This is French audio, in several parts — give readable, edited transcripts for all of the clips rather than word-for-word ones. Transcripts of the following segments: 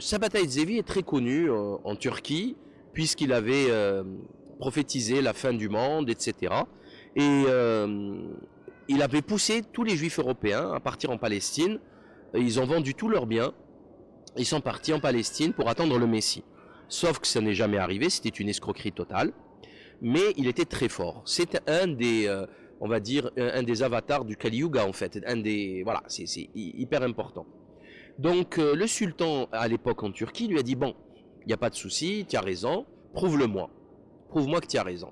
Sabbatai Zevi est très connu en Turquie, puisqu'il avait prophétisé la fin du monde, etc. Et il avait poussé tous les juifs européens à partir en Palestine. Ils ont vendu tous leurs biens. Ils sont partis en Palestine pour attendre le Messie. Sauf que ça n'est jamais arrivé, c'était une escroquerie totale. Mais il était très fort. C'était un des, on va dire, un des avatars du Kali Yuga en fait. Un des, voilà, c'est hyper important. Donc le sultan à l'époque en Turquie lui a dit bon, il n'y a pas de souci, tu as raison, prouve-le-moi. Prouve-moi que tu as raison.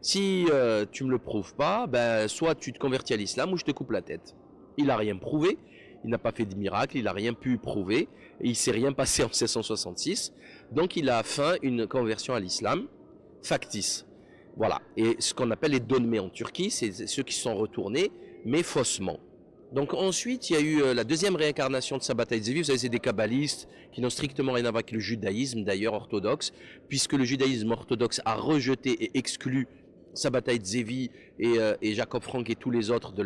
Si tu me le prouves pas, ben soit tu te convertis à l'islam ou je te coupe la tête. Il n'a rien prouvé, il n'a pas fait de miracle, il n'a rien pu prouver, et il s'est rien passé en 1666. Donc il a fait une conversion à l'islam factice. Voilà. Et ce qu'on appelle les donmés en Turquie, c'est ceux qui sont retournés, mais faussement. Donc ensuite, il y a eu la deuxième réincarnation de Sabbatai Zevi. Vous savez, c'est des kabbalistes qui n'ont strictement rien à voir avec le judaïsme, d'ailleurs orthodoxe, puisque le judaïsme orthodoxe a rejeté et exclu Sabbatai Zevi et Jacob Frank et tous les autres de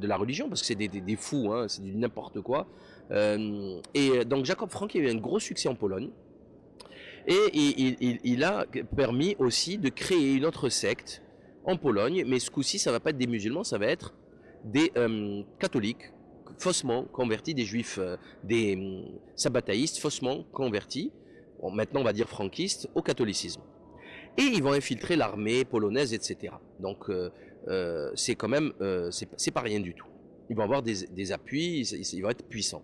la religion, parce que c'est des fous, hein, c'est du n'importe quoi. Et donc Jacob Frank a eu un gros succès en Pologne. Et il a permis aussi de créer une autre secte en Pologne, mais ce coup-ci, ça va pas être des musulmans, ça va être des catholiques faussement convertis, des juifs, des sabbatéistes faussement convertis, bon, maintenant on va dire franquistes, au catholicisme. Et ils vont infiltrer l'armée polonaise, etc. Donc c'est quand même, c'est pas rien du tout. Ils vont avoir des appuis, ils vont être puissants.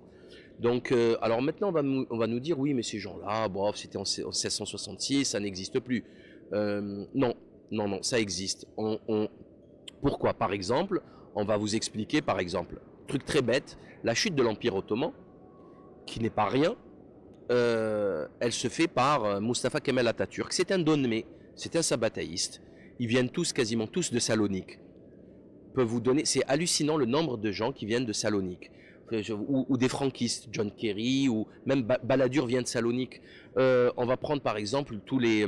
Donc, alors maintenant, on va nous dire, oui, mais ces gens-là, bof, c'était en 1666, ça n'existe plus. Non, non, non, ça existe. Pourquoi? Par exemple, on va vous expliquer, par exemple, truc très bête, la chute de l'Empire ottoman, qui n'est pas rien, elle se fait par Mustafa Kemal Atatürk. C'est un donmé, c'est un sabbataïste. Ils viennent tous, quasiment tous, de Salonique. Peuvent vous donner, c'est hallucinant le nombre de gens qui viennent de Salonique. Ou des franquistes, John Kerry, ou même Balladur vient de Salonique. On va prendre par exemple tous les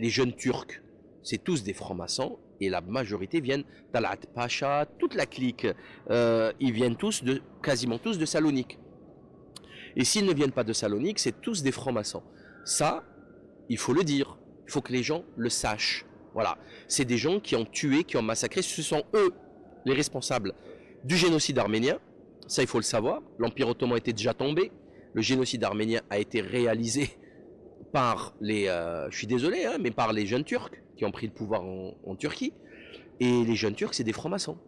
jeunes Turcs. C'est tous des francs-maçons et la majorité viennent d'Alat Pacha, toute la clique. Ils viennent tous quasiment tous de Salonique. Et s'ils ne viennent pas de Salonique, c'est tous des francs-maçons. Ça, il faut le dire. Il faut que les gens le sachent. Voilà. C'est des gens qui ont tué, qui ont massacré. Ce sont eux les responsables du génocide arménien. Ça, il faut le savoir. L'Empire ottoman était déjà tombé. Le génocide arménien a été réalisé par les, je suis désolé, hein, mais par les jeunes Turcs qui ont pris le pouvoir en Turquie. Et les jeunes Turcs, c'est des francs-maçons.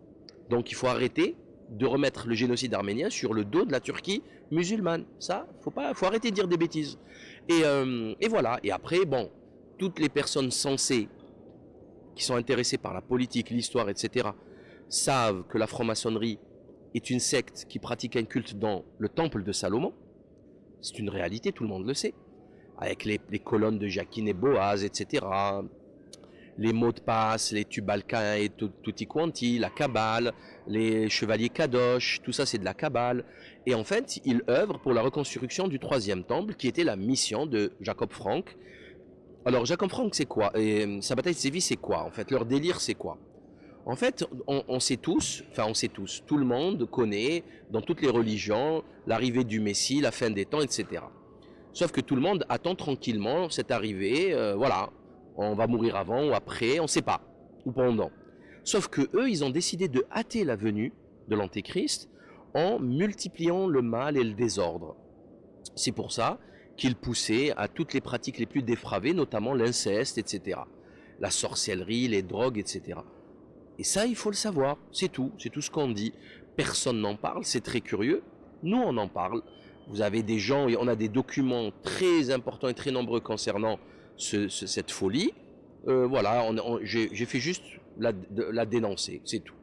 Donc il faut arrêter de remettre le génocide arménien sur le dos de la Turquie musulmane. Ça, faut arrêter de dire des bêtises. Et voilà. Et après, bon, toutes les personnes sensées qui sont intéressées par la politique, l'histoire, etc., savent que la franc-maçonnerie est une secte qui pratique un culte dans le temple de Salomon. C'est une réalité, tout le monde le sait. Avec les colonnes de Jacquine et Boaz, etc., les mots de passe, les Tubalcains et Tutti Quanti, la Kabbale, les chevaliers Kadosh, tout ça c'est de la Kabbale. Et en fait, ils œuvrent pour la reconstruction du troisième temple, qui était la mission de Jacob Frank. Alors Jacob Frank c'est quoi? Et Sabbatai Zevi c'est quoi? En fait, leur délire c'est quoi? En fait, on sait tous, enfin on sait tous, tout le monde connaît dans toutes les religions l'arrivée du Messie, la fin des temps, etc. Sauf que tout le monde attend tranquillement cette arrivée, voilà. On va mourir avant ou après, on ne sait pas, ou pendant. Sauf que eux, ils ont décidé de hâter la venue de l'Antéchrist en multipliant le mal et le désordre. C'est pour ça qu'ils poussaient à toutes les pratiques les plus dépravées, notamment l'inceste, etc. La sorcellerie, les drogues, etc. Et ça, il faut le savoir, c'est tout ce qu'on dit. Personne n'en parle, c'est très curieux. Nous, on en parle. Vous avez des gens, on a des documents très importants et très nombreux concernant cette folie. Voilà, j'ai fait juste la dénoncer, c'est tout.